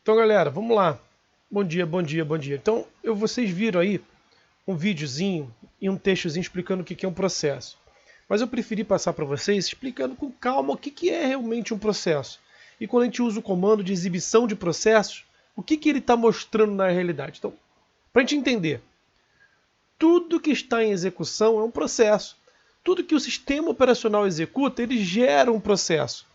Então, galera, vamos lá. Bom dia, bom dia, bom dia. Então, vocês viram aí um videozinho e um textozinho explicando o que é um processo. Mas eu preferi passar para vocês explicando com calma o que é realmente um processo. E quando a gente usa o comando de exibição de processos, o que ele está mostrando na realidade. Então, para a gente entender, tudo que está em execução é um processo. Tudo que o sistema operacional executa, ele gera um processo.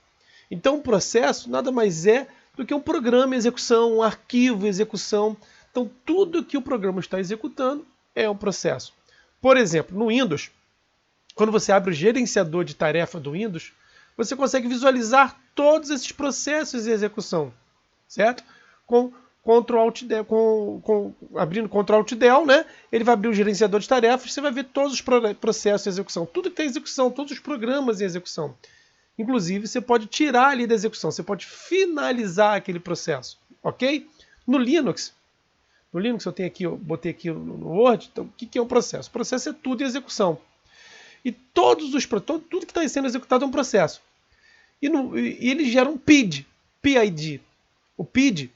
Então, um processo nada mais é do que um programa em execução, um arquivo em execução. Então, tudo que o programa está executando é um processo. Por exemplo, no Windows, quando você abre o gerenciador de tarefa do Windows, você consegue visualizar todos esses processos em execução, certo? Com Ctrl Alt Del, abrindo Ctrl Alt Del, né? Ele vai abrir o gerenciador de tarefas, você vai ver todos os processos em execução, tudo que tem em execução, todos os programas em execução. Inclusive, você pode tirar ali da execução, você pode finalizar aquele processo, ok? No Linux eu tenho aqui, eu botei aqui no Word, então o que é um processo? O processo é tudo em execução. E tudo que está sendo executado é um processo. E ele gera um PID. O PID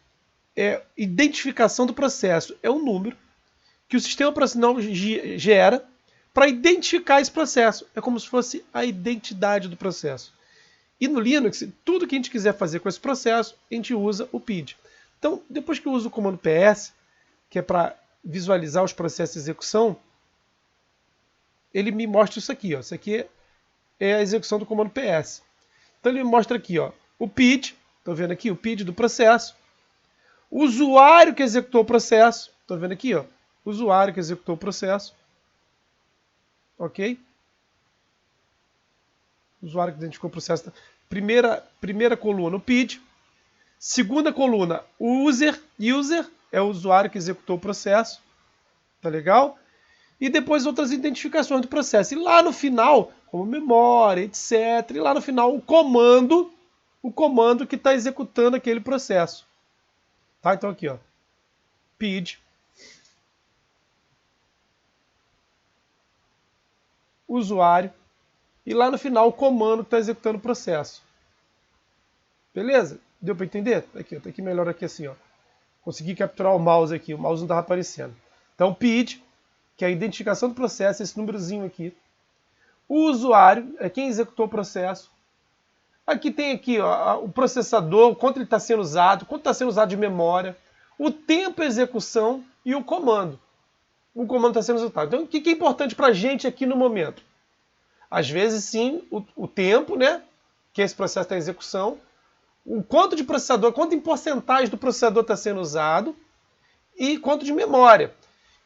é identificação do processo, é um número que o sistema operacional gera para identificar esse processo. É como se fosse a identidade do processo. E no Linux, tudo que a gente quiser fazer com esse processo, a gente usa o PID. Então, depois que eu uso o comando PS, que é para visualizar os processos de execução, ele me mostra isso aqui. Ó. Isso aqui é a execução do comando PS. Então ele me mostra aqui, ó, o PID, estão vendo aqui o PID do processo, o usuário que executou o processo, estão vendo aqui, ó, o usuário que executou o processo, ok? O usuário que identificou o processo. Primeira coluna, o PID. Segunda coluna, o user é o usuário que executou o processo, tá legal? E depois outras identificações do processo. E lá no final, como memória, etc. E lá no final, o comando que está executando aquele processo. Tá? Então aqui, ó, PID, usuário, e lá no final o comando que está executando o processo. Beleza? Deu para entender? Aqui, tá aqui melhor aqui assim, ó. Consegui capturar o mouse aqui, o mouse não estava aparecendo. Então PID, que é a identificação do processo, esse númerozinho aqui. O usuário é quem executou o processo. Aqui tem aqui, ó, o processador, quanto ele está sendo usado, quanto está sendo usado de memória, o tempo de execução e o comando. O comando está sendo executado. Então, o que é importante para a gente aqui no momento? Às vezes, sim, o tempo, né, que esse processo está em execução, o quanto de processador, quanto em porcentagem do processador está sendo usado e quanto de memória.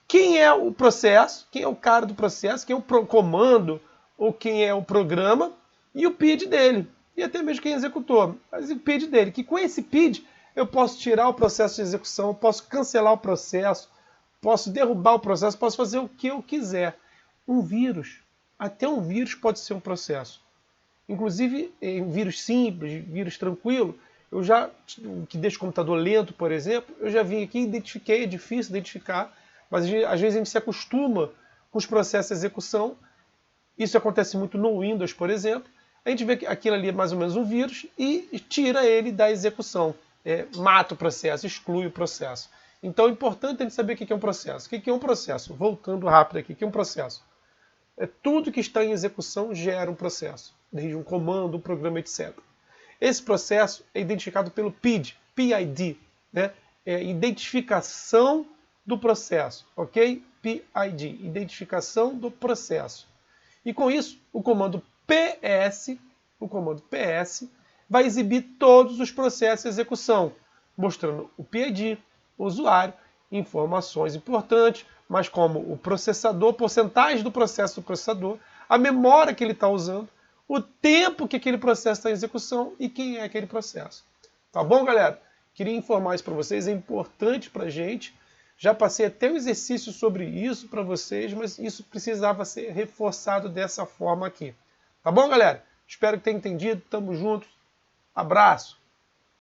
Quem é o processo, quem é o cara do processo, quem é o comando ou quem é o programa e o PID dele. E até mesmo quem executou, mas o PID dele. Que com esse PID eu posso tirar o processo de execução, posso cancelar o processo, posso derrubar o processo, posso fazer o que eu quiser. Um vírus, até um vírus pode ser um processo. Inclusive, em vírus simples, vírus tranquilo, que deixa o computador lento, por exemplo, eu já vim aqui e identifiquei, é difícil identificar, mas às vezes a gente se acostuma com os processos de execução. Isso acontece muito no Windows, por exemplo. A gente vê que aquilo ali é mais ou menos um vírus e tira ele da execução. Mata o processo, exclui o processo. Então é importante a gente saber o que é um processo. O que é um processo? Voltando rápido aqui, o que é um processo? Tudo que está em execução gera um processo, desde um comando, um programa, etc. Esse processo é identificado pelo PID, PID, né? É identificação do processo, ok? PID, identificação do processo. E com isso, o comando PS vai exibir todos os processos de execução, mostrando o PID, o usuário, informações importantes, mas como o processador, porcentagem do processo do processador, a memória que ele está usando, o tempo que aquele processo está em execução e quem é aquele processo. Tá bom, galera? Queria informar isso para vocês, é importante para a gente. Já passei até um exercício sobre isso para vocês, mas isso precisava ser reforçado dessa forma aqui. Tá bom, galera? Espero que tenham entendido. Tamo junto. Abraço.